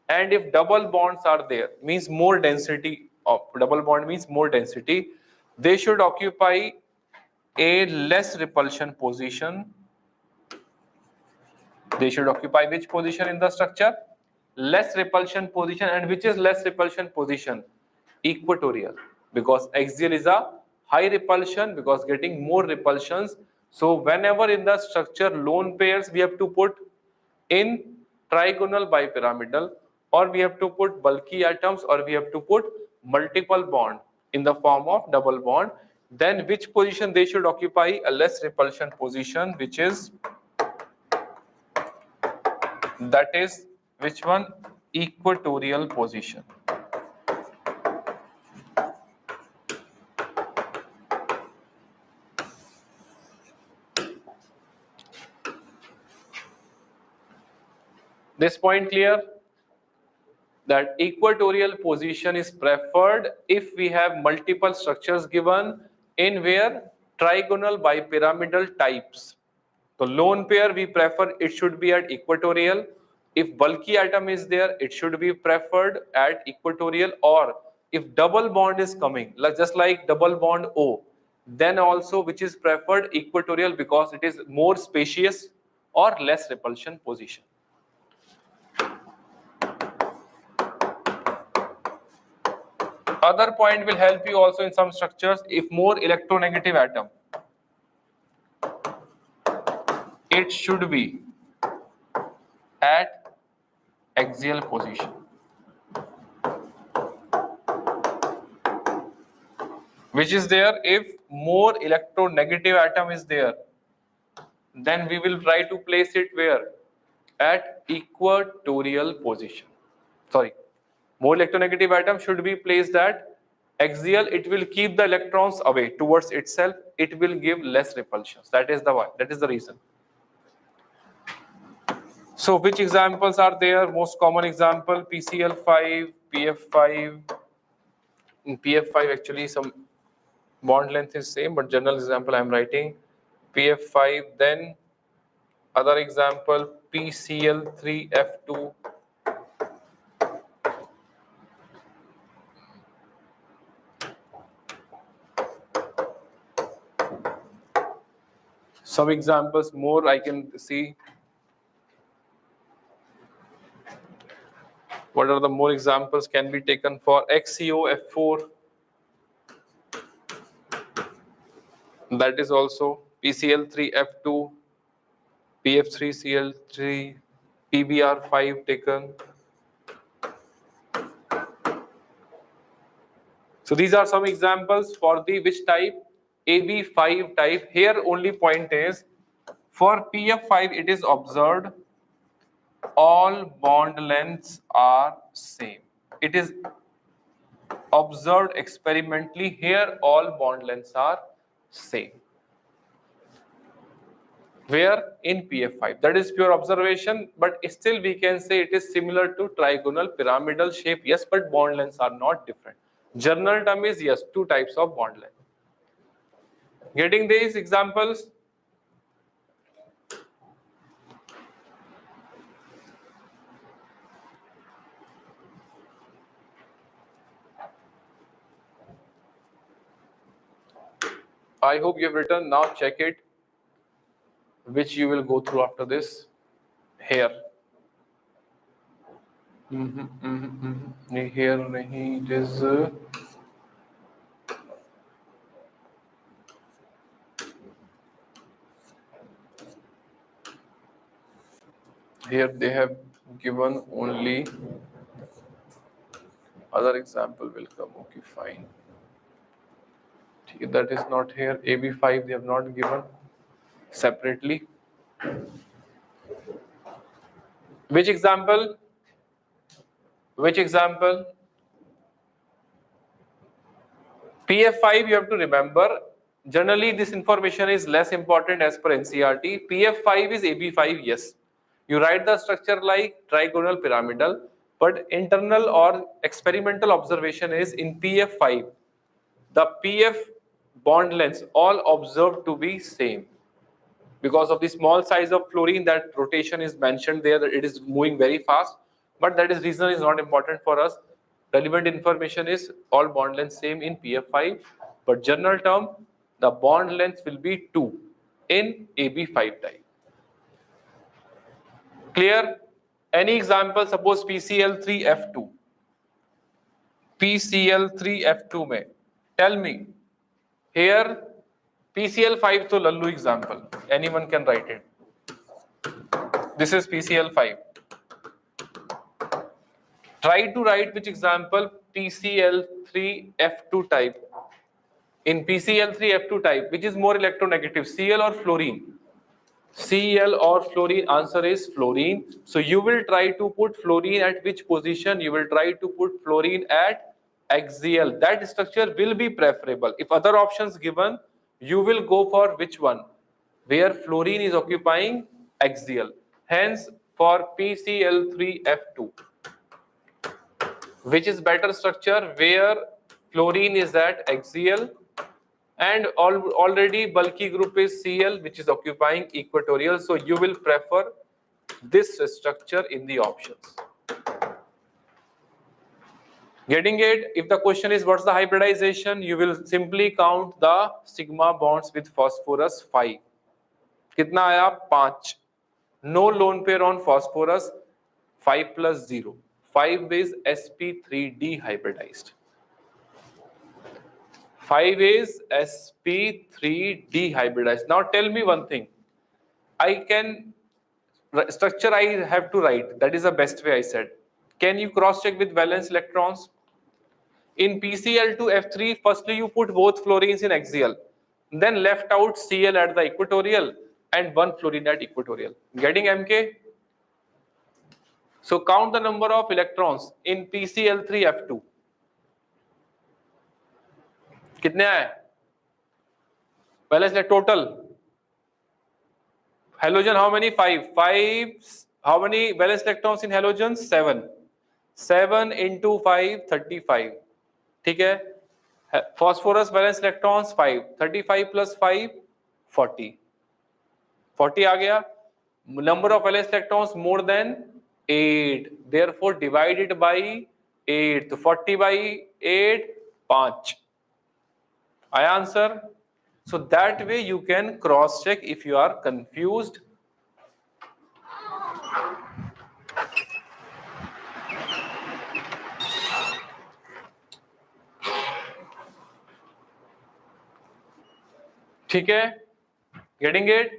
And if double bonds are there, means more density of double bond means more density, they should occupy a less repulsion position. They should occupy which position in the structure? Less repulsion position. And which is less repulsion position? Equatorial. Because axial is a high repulsion, because getting more repulsions. So whenever in the structure lone pairs we have to put in trigonal bipyramidal, or we have to put bulky atoms, or we have to put multiple bond in the form of double bond, then which position they should occupy? A less repulsion position, which is, that is which one? Equatorial position. This point clear? That equatorial position is preferred if we have multiple structures given in where trigonal bipyramidal types. So lone pair we prefer it should be at equatorial. If bulky atom is there, it should be preferred at equatorial. Or if double bond is coming, just like double bond O, then also which is preferred? Equatorial, because it is more spacious or less repulsion position. Other point will help you also in some structures. If more electronegative atom, it should be at axial position. Which is there? If more electronegative atom is there, then we will try to place it where? At equatorial position. Sorry, more electronegative atom should be placed at axial. It will keep the electrons away towards itself. It will give less repulsions. That is the why. That is the reason. So which examples are there? Most common example, PCl5, PF5. In PF5 actually some bond length is same, but general example I am writing. PF5, then other example PCl3F2, some examples more I can see. What are the more examples can be taken for XCOF4? That is also PCl3F2, PF3Cl3, PBr5 taken. So these are some examples for the which type? AB5 type. Here only point is for PF5 it is observed all bond lengths are same. It is observed experimentally here all bond lengths are same. Where? In PF5. That is pure observation, but still we can say it is similar to trigonal pyramidal shape, yes, but bond lengths are not different. General term is yes, two types of bond length. Getting these examples? I hope you have written. Now check it, which you will go through after this. Here. Here nahi, it is here they have given only other example will come. Okay, fine. That is not here. AB5 they have not given separately. Which example? Which example? PF5 you have to remember. Generally this information is less important as per NCERT. PF5 is AB5, yes. You write the structure like trigonal pyramidal, but internal or experimental observation is in PF5. The PF bond lengths all observed to be same. Because of the small size of fluorine, that rotation is mentioned there, that it is moving very fast, but that is reason is not important for us. Relevant information is all bond lengths same in PF5, but general term the bond length will be 2 in AB5 type. Clear? Any example? Suppose PCl3F2. PCl3F2 में tell me here PCl5 to lallu example, anyone can write it. This is PCl5. Try to write which example PCl3F2 type. In PCl3F2 type, which is more electronegative, Cl or fluorine? Cl or fluorine? Answer is fluorine. So you will try to put fluorine at which position? You will try to put fluorine at axial. That structure will be preferable. If other options given, you will go for which one? Where fluorine is occupying axial. Hence, for PCl3F2, which is better structure where fluorine is at axial and already bulky group is Cl, which is occupying equatorial. So you will prefer this structure in the options. Getting it? If the question is what's the hybridization, you will simply count the sigma bonds with phosphorus 5. कितना आया? 5. No lone pair on phosphorus, 5 plus 0. 5 is sp3d hybridized. 5 is sp3d hybridized. Now tell me one thing. Structure I have to write. That is the best way I said. Can you cross check with valence electrons? In PCl2F3, firstly you put both fluorines in axial. Then left out Cl at the equatorial and one fluorine at equatorial. Getting MK? So count the number of electrons in PCl3F2. कितने आए? Valence total. Halogen how many? 5. 5. How many valence electrons in halogens? 7. 7 into 5, 35. ठीक है? Phosphorus valence electrons 5. 35 plus 5, 40. 40 आ गया. Number of valence electrons more than 8, therefore divide it by 8. तो 40 by 8 5. I answer. So that way you can cross check if you are confused. ठीक है, getting it?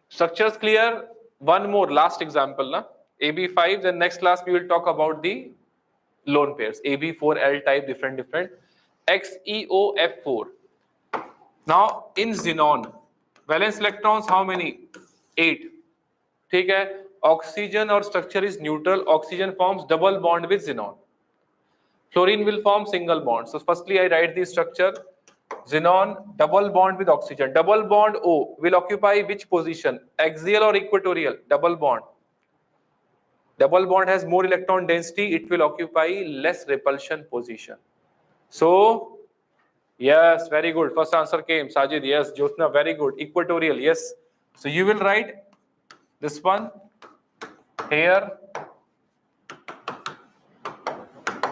Structures clear? One more last example na, AB5. Then next class we will talk about the lone pairs, AB4L type, different XeOF4. Now in xenon valence electrons how many? 8. ठीक है, oxygen or structure is neutral. Oxygen forms double bond with xenon. Fluorine will form single bond. So firstly I write the structure. Xenon double bond with oxygen. Double bond O will occupy which position? Axial or equatorial? Double bond. Double bond has more electron density. It will occupy less repulsion position. So yes, very good. First answer came. Sajid, yes. Jyotsna, very good. Equatorial, yes. So you will write this one here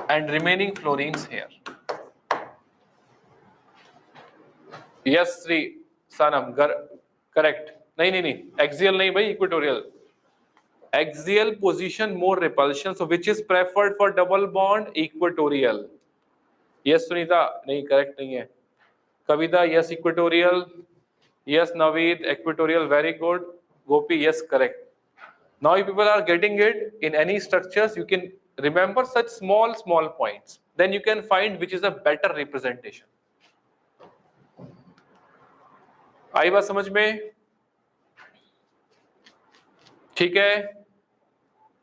and remaining fluorines here. Yes, Sri Sanam, correct. नहीं, axial नहीं भाई, equatorial. Axial position more repulsion, so which is preferred for double bond? Equatorial. Yes, Sunita, नहीं, correct नहीं है. Kavita, yes, equatorial. Yes, Naveed, equatorial, very good. Gopi, yes, correct. Now if people are getting it, in any structures you can remember such small points, then you can find which is a better representation. आई बात समझ में? ठीक है,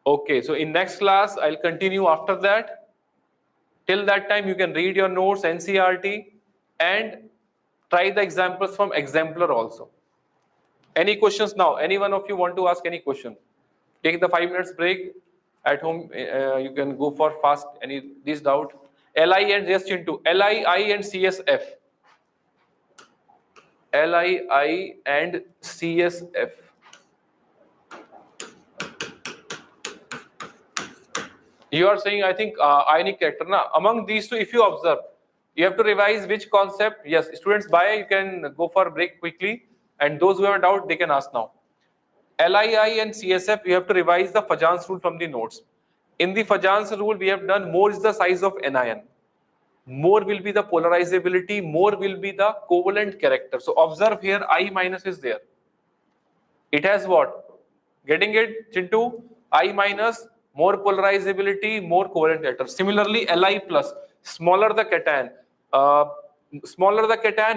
okay. So in next class I'll continue after that. Till that time you can read your notes, NCERT, and try the examples from exemplar also. Any questions now? Any one of you want to ask any question? Take the 5 minutes break at home. You can go for fast. Any this doubt? LI and just into LI and CSF. LI and CSF. You are saying, I think, ionic character. Na? Among these two, if you observe, you have to revise which concept. Yes, students, bye. You can go for a break quickly. And those who have a doubt, they can ask now. LI and CSF, you have to revise the Fajan's rule from the notes. In the Fajan's rule, we have done more is the size of anion. More will be the polarizability, more will be the covalent character. So observe here, I minus is there. It has what? Getting it, Chintu? I minus, more polarizability, more covalent character. Similarly, Li plus, smaller the cation,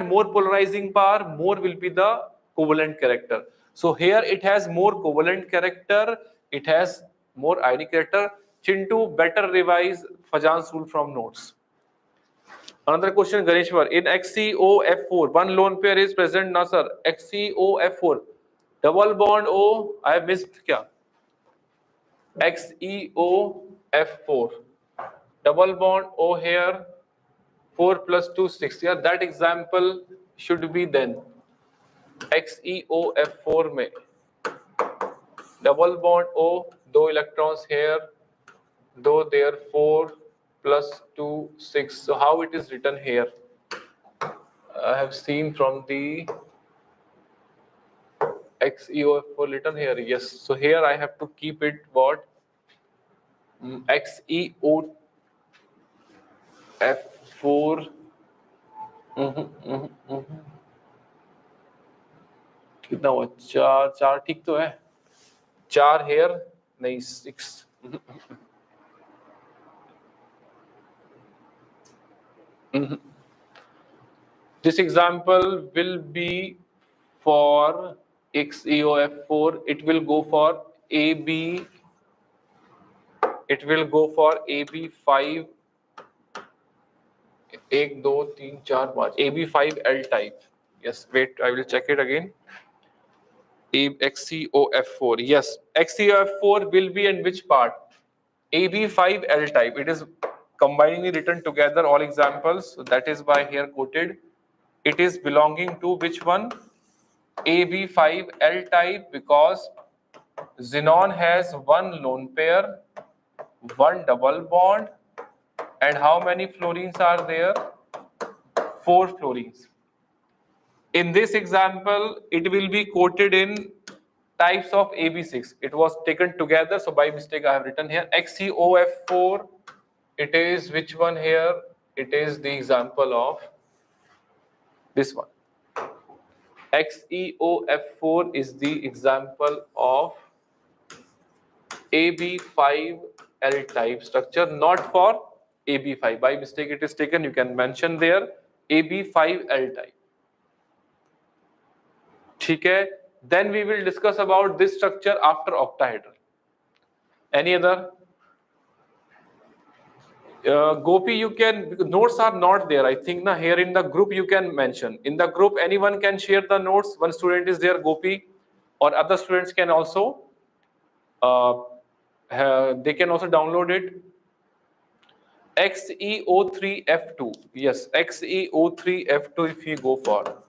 more polarizing power, more will be the covalent character. So here it has more covalent character, it has more ionic character. Chintu, better revise Fajan's rule from notes. Another question, Ganeshwar. In XeOF4, one lone pair is present. No, sir. XeOF4. Double bond O. I have missed kya? XeOF4. Double bond O here. 4 plus 2, 6. Yeah, that example should be then. XeOF4 mein. Double bond O. 2 electrons here. 2 there. 4. Plus 2, 6. So how it is written here? I have seen from the XeOF4 written here. Yes. So here I have to keep it what? XeOF4. कितना हुआ? 4 ठीक तो है? 4 here, नहीं 6. This example will be for XeOF4. It will go for AB. It will go for AB5. 1, 2, 3, 4, 5. AB5L type. Yes, wait, I will check it again. XeOF4. Yes, XeOF4 will be in which part? AB5L type. It is combiningly written together all examples. So that is why here quoted. It is belonging to which one? AB5 L type because xenon has one lone pair, one double bond, and how many fluorines are there? 4 fluorines. In this example, it will be quoted in types of AB6. It was taken together, so by mistake I have written here XeOF4. It is which one here? It is the example of this one. XeOF4 is the example of AB5L type structure, not for AB5. By mistake it is taken, you can mention there AB5L type. ठीक है? Then we will discuss about this structure after octahedral. Any other? Gopi, you can, notes are not there. I think na, here in the group you can mention. In the group, anyone can share the notes. One student is there, Gopi, or other students can also, they can also download it. XeO3F2. Yes, XeO3F2 if you go for.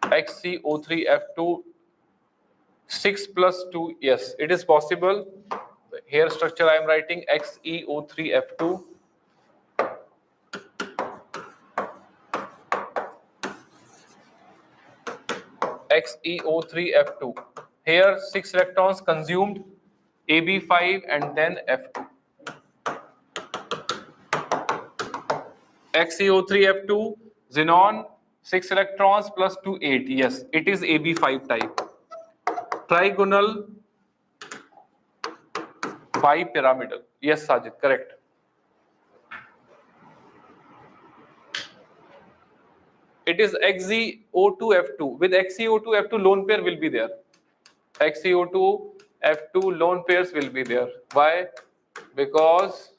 XeO3F2, 6 plus 2, yes, it is possible. Here structure I am writing XeO3F2. XeO3F2. Here 6 electrons consumed, AB5 and then F2. XeO3F2, xenon, 6 electrons plus 2, 8. Yes, it is AB5 type. Trigonal bipyramidal. Yes, Sajid, correct. It is XeO2F2. With XeO2F2, lone pair will be there. XeO2F2 lone pairs will be there. Why? Because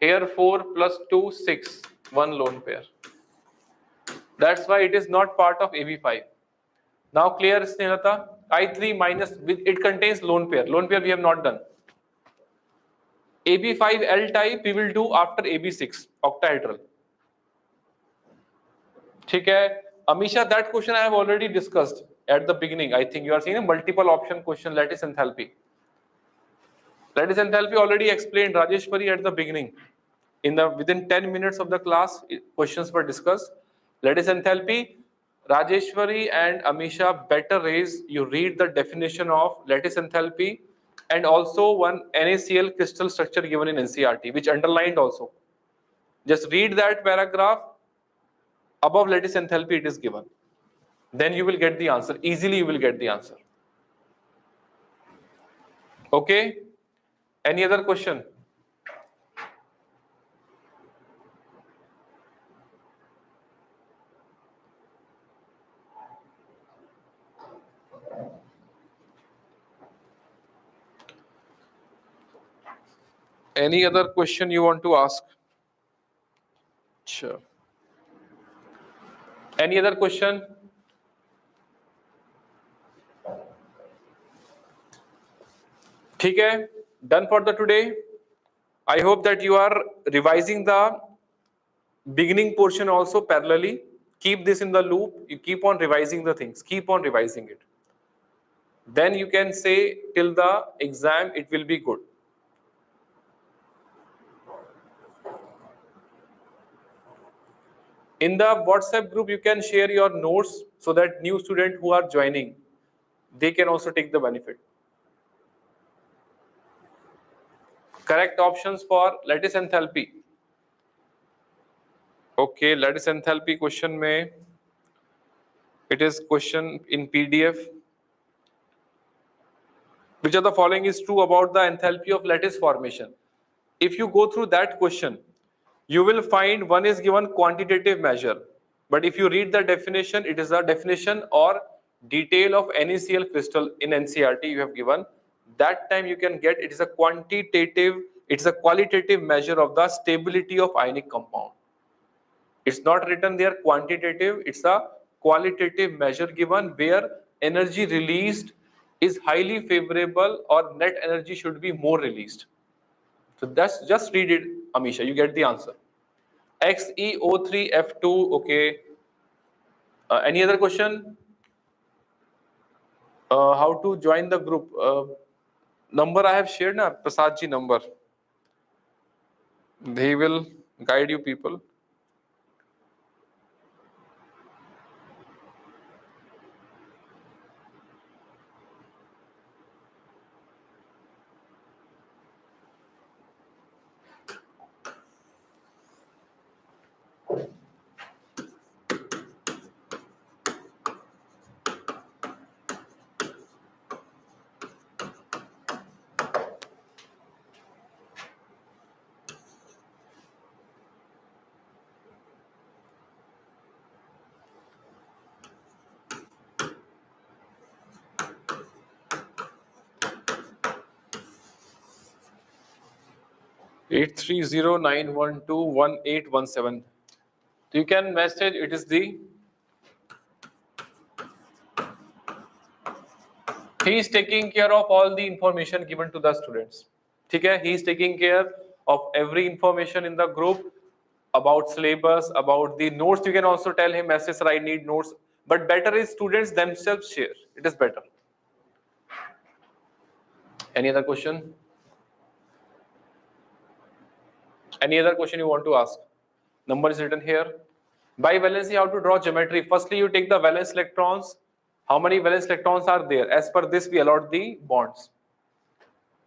here 4 plus 2, 6, one lone pair. That's why it is not part of AB5. Now clear, Snehlata? I3 minus, it contains lone pair. Lone pair we have not done. AB5L type we will do after AB6, octahedral. ठीक है? Amisha, that question I have already discussed at the beginning. I think you are seeing a multiple option question, lattice enthalpy. Lattice enthalpy already explained, Rajeshwari, at the beginning. Within 10 minutes of the class, questions were discussed. Lattice enthalpy, Rajeshwari and Amisha, better is you read the definition of lattice enthalpy and also one NaCl crystal structure given in NCERT, which underlined also. Just read that paragraph. Above lattice enthalpy it is given. Then you will get the answer. Easily you will get the answer. Okay? Any other question? Any other question you want to ask? Sure. Any other question? ठीक है? Done for the today. I hope that you are revising the beginning portion also parallelly. Keep this in the loop. You keep on revising the things. Keep on revising it. Then you can say till the exam it will be good. In the WhatsApp group, you can share your notes so that new students who are joining, they can also take the benefit. Correct options for lattice enthalpy. Okay, lattice enthalpy question mein, it is question in PDF. Which of the following is true about the enthalpy of lattice formation? If you go through that question, you will find one is given quantitative measure. But if you read the definition, it is a definition or detail of NaCl crystal in NCERT you have given. That time you can get it is a quantitative, it's a qualitative measure of the stability of ionic compound. It's not written there quantitative, it's a qualitative measure given where energy released is highly favorable or net energy should be more released. So that's just read it, Amisha, you get the answer. XeO3F2, okay. Any other question? How to join the group? Number I have shared na, Prasad ji number. They will guide you people. Eight 83091211817. You can message. It is the. He is taking care of all the information given to the students. Okay? He is taking care of every information in the group about syllabus, about the notes. You can also tell him, "Sir, I need notes." But better is students themselves share. It is better. Any other question? Any other question you want to ask? Number is written here. Bivalency, how to draw geometry? Firstly, you take the valence electrons. How many valence electrons are there? As per this, we allot the bonds.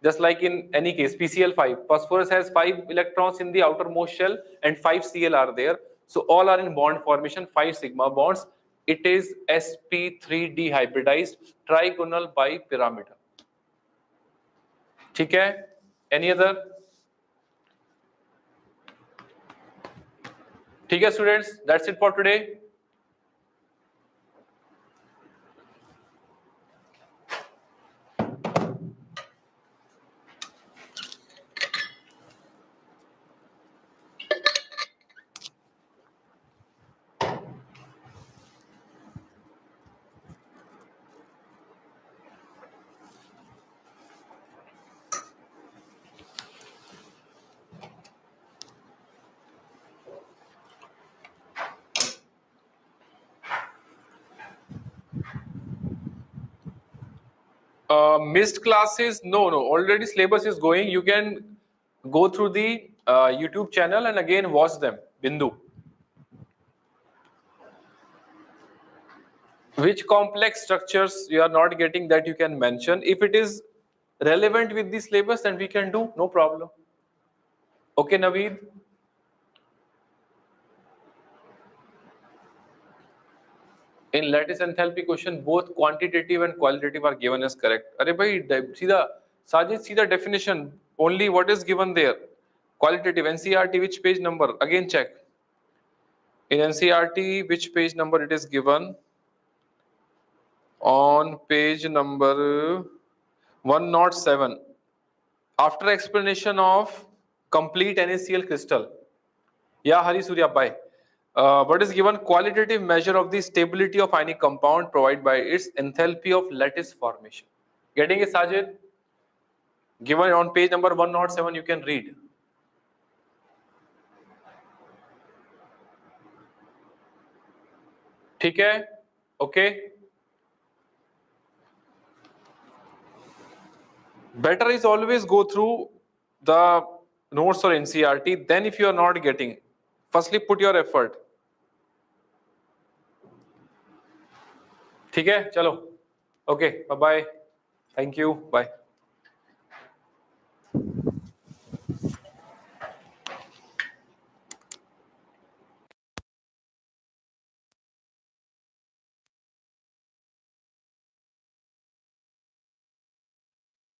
Just like in any case, PCl5, phosphorus has 5 electrons in the outermost shell and 5 Cl are there. So all are in bond formation, 5 sigma bonds. It is sp3 dehybridized trigonal bipyramidal. ठीक है? Any other? ठीक है students, that's it for today. Missed classes? No. Already syllabus is going. You can go through the YouTube channel and again watch them. Bindu. Which complex structures you are not getting that you can mention? If it is relevant with the syllabus, then we can do, no problem. Okay, Naveed? In lattice enthalpy question, both quantitative and qualitative are given as correct. Arey bhai, see the definition. Only what is given there. Qualitative, NCRT, which page number? Again check. In NCRT, which page number it is given? On page number 107. After explanation of complete NaCl crystal. Yeah, Hari Surya, bye. What is given? Qualitative measure of the stability of ionic compound provided by its enthalpy of lattice formation. Getting it, Sajid? Given on page number 107, you can read. ठीक है? Okay. Better is always go through the notes or NCRT. Then if you are not getting, firstly put your effort. ठीक है? चलो. Okay. Bye bye. Thank you. Bye.